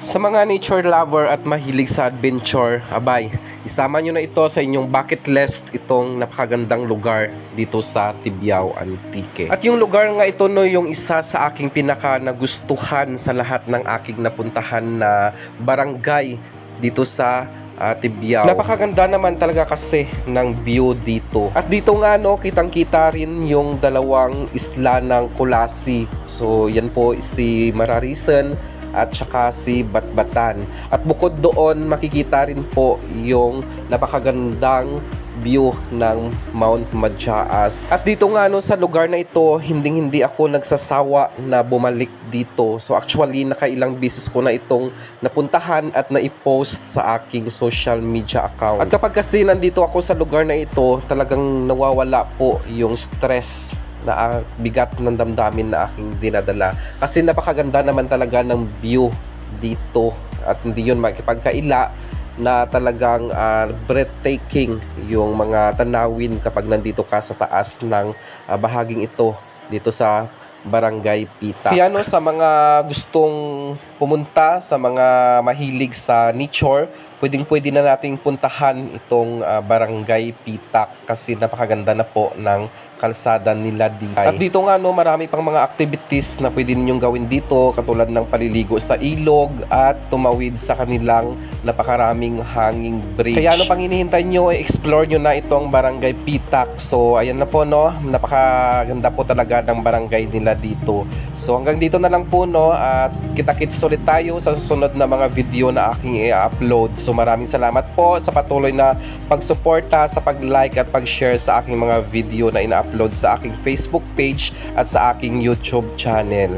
Sa mga nature lover at mahilig sa adventure, abay, isama nyo na ito sa inyong bucket list itong napakagandang lugar dito sa Tibiao Antique. At yung lugar nga ito no, yung isa sa aking pinaka nagustuhan sa lahat ng aking napuntahan na barangay dito sa Tibiao. Napakaganda naman talaga kasi ng view dito. At dito nga no, kitang-kita rin yung dalawang isla ng Kulasi. So yan po si Mararisen at saka si Batbatan. At bukod doon, makikita rin po yung napakagandang view ng Mount Majaas. At dito nga no, sa lugar na ito, hindi ako nagsasawa na bumalik dito. So actually, nakailang beses ko na itong napuntahan at na-post sa aking social media account. At kapag kasi nandito ako sa lugar na ito, talagang nawawala po yung stress na bigat ng damdamin na aking dinadala. Kasi napakaganda naman talaga ng view dito. At hindi yun makipagkaila na talagang breathtaking yung mga tanawin kapag nandito ka sa taas ng bahaging ito dito sa Barangay Pitak. Kaya no, sa mga gustong pumunta, sa mga mahilig sa nature, pwede na nating puntahan itong Barangay Pitak kasi napakaganda na po ng kalsada nila dito. At dito nga no, marami pang mga activities na pwede ninyong gawin dito, katulad ng paliligo sa ilog at tumawid sa kanilang napakaraming hanging bridge. Kaya ano pang hinihintay nyo, explore nyo na itong Barangay Pitak. So ayan na po no, napakaganda po talaga ng barangay nila dito. So hanggang dito na lang po no, at kita-kits ulit tayo sa susunod na mga video na aking i-upload. So maraming salamat po sa patuloy na pagsuporta, sa pag-like at pag-share sa aking mga video na ina-upload sa aking Facebook page at sa aking YouTube channel.